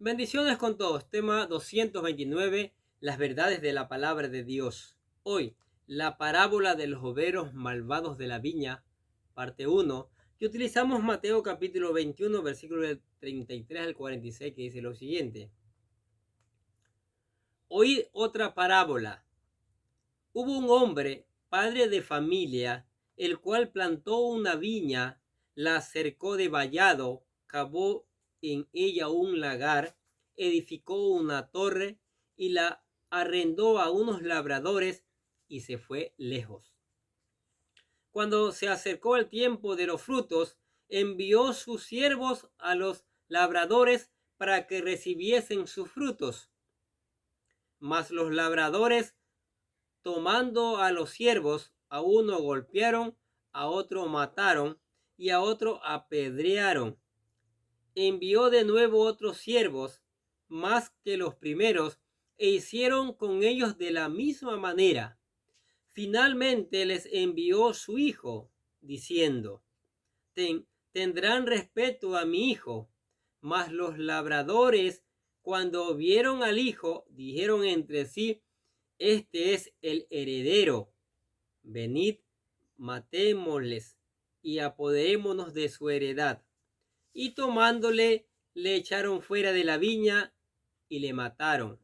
Bendiciones con todos. Tema 229. Las verdades de la palabra de Dios. Hoy, la parábola de los obreros malvados de la viña, parte 1. Y utilizamos Mateo capítulo 21, versículo del 33 al 46, que dice lo siguiente. Oíd otra parábola. Hubo un hombre, padre de familia, el cual plantó una viña, la cercó de vallado, cavó en ella un lagar, edificó una torre y la arrendó a unos labradores y se fue lejos. Cuando se acercó el tiempo de los frutos, envió sus siervos a los labradores para que recibiesen sus frutos. Mas los labradores, tomando a los siervos, a uno golpearon, a otro mataron y a otro apedrearon. Envió de nuevo otros siervos, más que los primeros, e hicieron con ellos de la misma manera. Finalmente les envió su hijo, diciendo: tendrán respeto a mi hijo. Mas los labradores, cuando vieron al hijo, dijeron entre sí: este es el heredero. Venid, matémosles y apoderémonos de su heredad. Y tomándole, le echaron fuera de la viña y le mataron.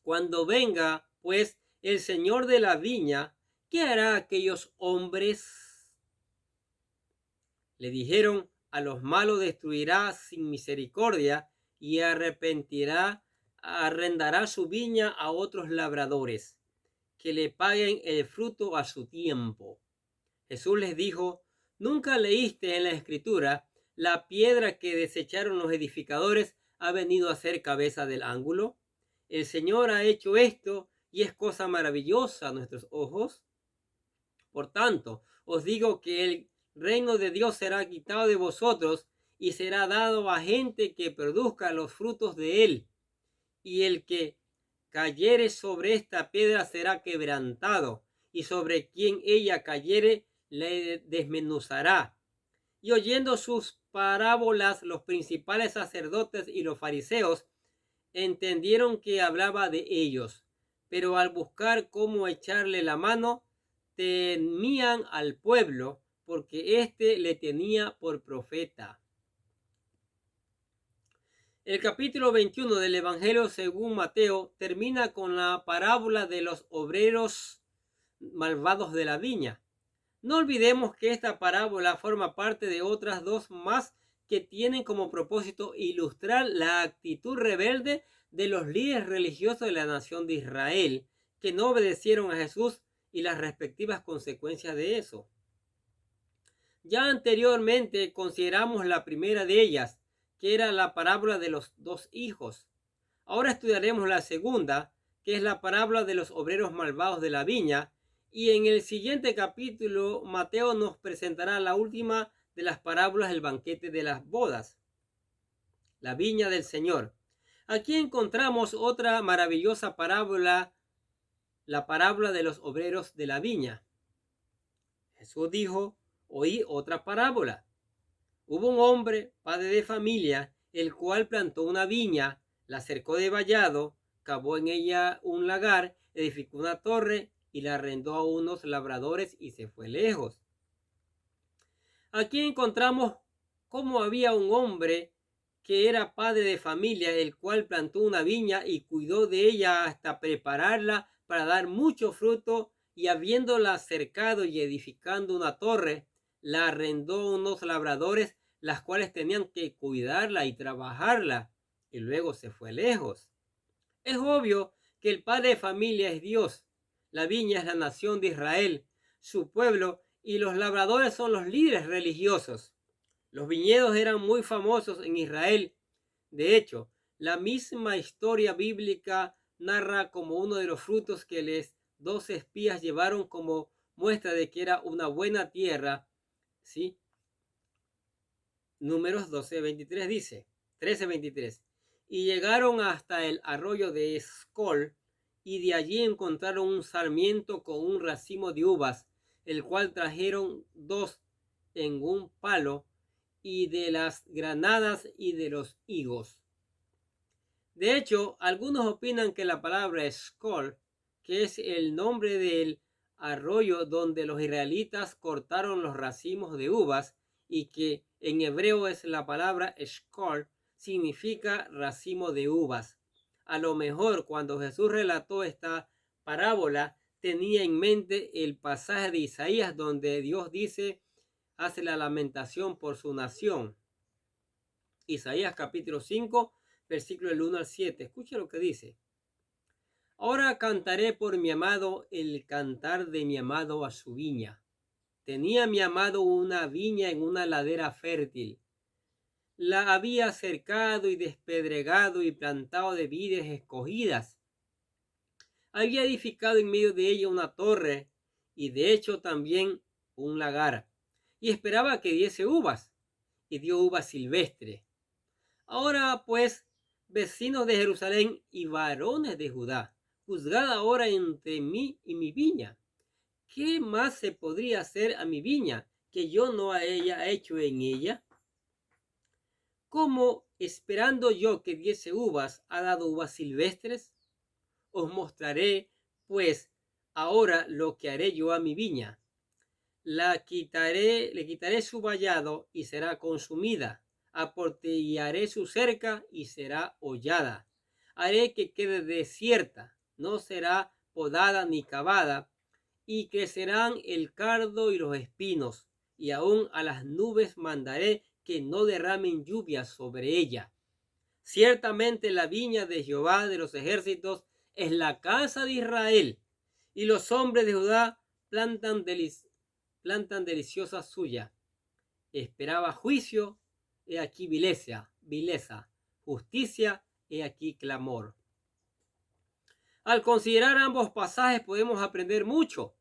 Cuando venga, pues, el señor de la viña, ¿qué hará aquellos hombres? Le dijeron: a los malos destruirá sin misericordia y arrendará su viña a otros labradores, que le paguen el fruto a su tiempo. Jesús les dijo: ¿nunca leíste en la Escritura: la piedra que desecharon los edificadores ha venido a ser cabeza del ángulo? El Señor ha hecho esto y es cosa maravillosa a nuestros ojos. Por tanto, os digo que el reino de Dios será quitado de vosotros y será dado a gente que produzca los frutos de él. Y el que cayere sobre esta piedra será quebrantado, y sobre quien ella cayere le desmenuzará. Y oyendo sus parábolas, los principales sacerdotes y los fariseos entendieron que hablaba de ellos, pero al buscar cómo echarle la mano, temían al pueblo, porque éste le tenía por profeta. El capítulo 21 del Evangelio según Mateo termina con la parábola de los obreros malvados de la viña. No olvidemos que esta parábola forma parte de otras dos más que tienen como propósito ilustrar la actitud rebelde de los líderes religiosos de la nación de Israel, que no obedecieron a Jesús, y las respectivas consecuencias de eso. Ya anteriormente consideramos la primera de ellas, que era la parábola de los dos hijos. Ahora estudiaremos la segunda, que es la parábola de los obreros malvados de la viña, y en el siguiente capítulo Mateo nos presentará la última de las parábolas del banquete de las bodas, la viña del Señor. Aquí encontramos otra maravillosa parábola, la parábola de los obreros de la viña. Jesús dijo: oí otra parábola. Hubo un hombre, padre de familia, el cual plantó una viña, la cercó de vallado, cavó en ella un lagar, edificó una torre y la arrendó a unos labradores y se fue lejos. Aquí encontramos cómo había un hombre que era padre de familia, el cual plantó una viña y cuidó de ella hasta prepararla para dar mucho fruto, y habiéndola cercado y edificando una torre, la arrendó a unos labradores, las cuales tenían que cuidarla y trabajarla, y luego se fue lejos. Es obvio que el padre de familia es Dios, la viña es la nación de Israel, su pueblo, y los labradores son los líderes religiosos. Los viñedos eran muy famosos en Israel. De hecho, la misma historia bíblica narra como uno de los frutos que los 12 espías llevaron como muestra de que era una buena tierra, ¿sí? Números 12:23 dice, 13:23. Y llegaron hasta el arroyo de Escol, y de allí encontraron un sarmiento con un racimo de uvas, el cual trajeron 2 en un palo, y de las granadas y de los higos. De hecho, algunos opinan que la palabra Eshcol, que es el nombre del arroyo donde los israelitas cortaron los racimos de uvas y que en hebreo es la palabra Eshcol, significa racimo de uvas. A lo mejor cuando Jesús relató esta parábola tenía en mente el pasaje de Isaías donde Dios dice, hace la lamentación por su nación. Isaías capítulo 5, versículo del 1 al 7. Escucha lo que dice. Ahora cantaré por mi amado el cantar de mi amado a su viña. Tenía mi amado una viña en una ladera fértil. La había cercado y despedregado y plantado de vides escogidas. Había edificado en medio de ella una torre y de hecho también un lagar. Y esperaba que diese uvas, y dio uvas silvestres. Ahora pues, vecinos de Jerusalén y varones de Judá, juzgad ahora entre mí y mi viña. ¿Qué más se podría hacer a mi viña que yo no haya hecho en ella? ¿Cómo, esperando yo que diese uvas, ha dado uvas silvestres? Os mostraré, pues, ahora lo que haré yo a mi viña. Le quitaré su vallado y será consumida. Aportillaré su cerca y será hollada. Haré que quede desierta, no será podada ni cavada, y crecerán el cardo y los espinos, y aún a las nubes mandaré que no derramen lluvia sobre ella. Ciertamente la viña de Jehová de los ejércitos es la casa de Israel, y los hombres de Judá plantan deliciosa suya. Esperaba juicio, he aquí vileza, justicia, he aquí clamor. Al considerar ambos pasajes podemos aprender mucho,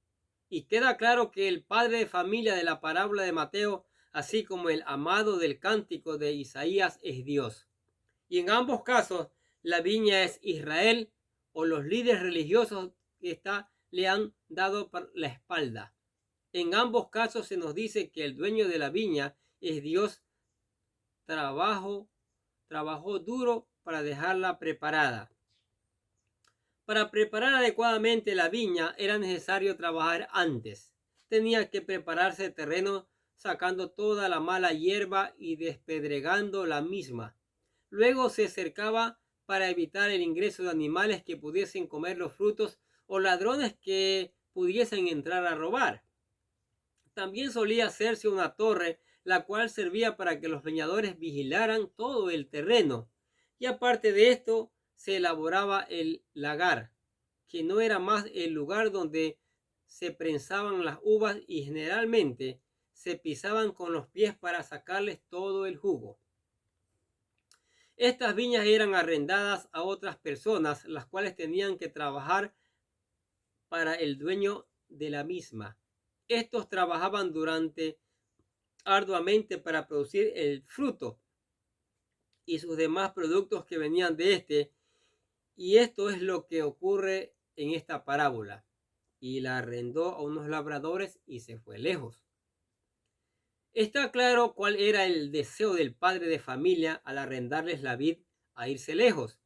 y queda claro que el padre de familia de la parábola de Mateo, así como el amado del cántico de Isaías, es Dios. Y en ambos casos, la viña es Israel o los líderes religiosos que le han dado la espalda. En ambos casos se nos dice que el dueño de la viña es Dios. Trabajó duro para dejarla preparada. Para preparar adecuadamente la viña era necesario trabajar antes. Tenía que prepararse el terreno sacando toda la mala hierba y despedregando la misma. Luego se cercaba para evitar el ingreso de animales que pudiesen comer los frutos o ladrones que pudiesen entrar a robar. También solía hacerse una torre, la cual servía para que los leñadores vigilaran todo el terreno. Y aparte de esto, se elaboraba el lagar, que no era más el lugar donde se prensaban las uvas y generalmente se pisaban con los pies para sacarles todo el jugo. Estas viñas eran arrendadas a otras personas, las cuales tenían que trabajar para el dueño de la misma. Estos trabajaban arduamente para producir el fruto y sus demás productos que venían de este. Y esto es lo que ocurre en esta parábola. Y la arrendó a unos labradores y se fue lejos. Está claro cuál era el deseo del padre de familia al arrendarles la vid a irse lejos,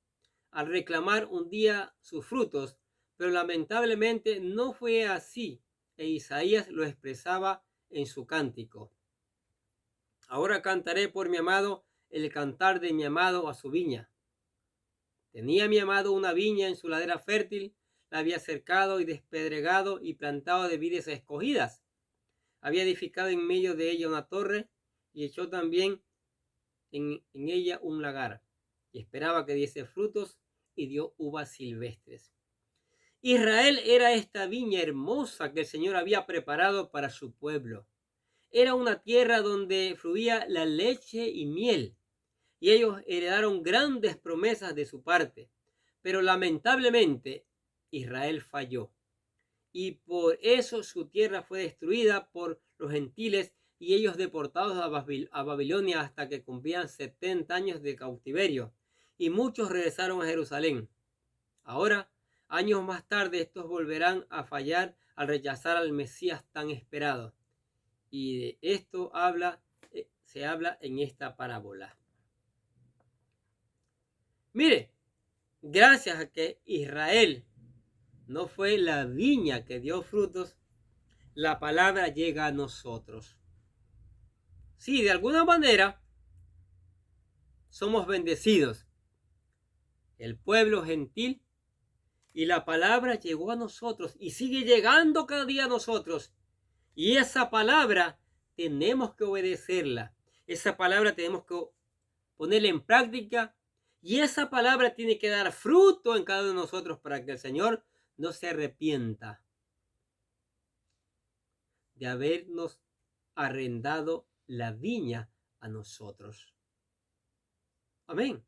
al reclamar un día sus frutos, pero lamentablemente no fue así, e Isaías lo expresaba en su cántico. Ahora cantaré por mi amado el cantar de mi amado a su viña. Tenía mi amado una viña en su ladera fértil, la había cercado y despedregado y plantado de vides escogidas. Había edificado en medio de ella una torre y echó también en ella un lagar. Y esperaba que diese frutos y dio uvas silvestres. Israel era esta viña hermosa que el Señor había preparado para su pueblo. Era una tierra donde fluía la leche y miel, y ellos heredaron grandes promesas de su parte. Pero lamentablemente Israel falló, y por eso su tierra fue destruida por los gentiles y ellos deportados a Babilonia hasta que cumplían 70 años de cautiverio, y muchos regresaron a Jerusalén. Ahora, años más tarde, estos volverán a fallar al rechazar al Mesías tan esperado. Y de esto se habla en esta parábola. Mire, gracias a que Israel no fue la viña que dio frutos, la palabra llega a nosotros. Sí, de alguna manera somos bendecidos, el pueblo gentil, y la palabra llegó a nosotros y sigue llegando cada día a nosotros. Y esa palabra tenemos que obedecerla. Esa palabra tenemos que ponerla en práctica. Y esa palabra tiene que dar fruto en cada uno de nosotros para que el Señor no se arrepienta de habernos arrendado la viña a nosotros. Amén.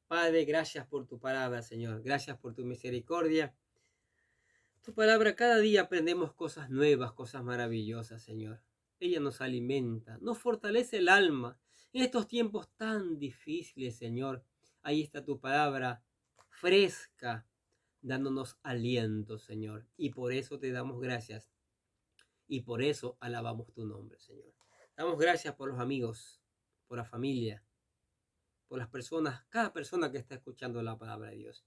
Padre, gracias por tu palabra, Señor. Gracias por tu misericordia. Tu palabra, cada día aprendemos cosas nuevas, cosas maravillosas, Señor. Ella nos alimenta, nos fortalece el alma. En estos tiempos tan difíciles, Señor, ahí está tu palabra fresca, dándonos aliento, Señor. Y por eso te damos gracias. Y por eso alabamos tu nombre, Señor. Damos gracias por los amigos, por la familia, por las personas, cada persona que está escuchando la palabra de Dios.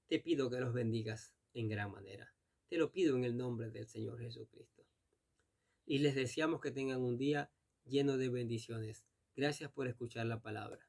Te pido que los bendigas en gran manera. Te lo pido en el nombre del Señor Jesucristo. Y les deseamos que tengan un día lleno de bendiciones. Gracias por escuchar la palabra.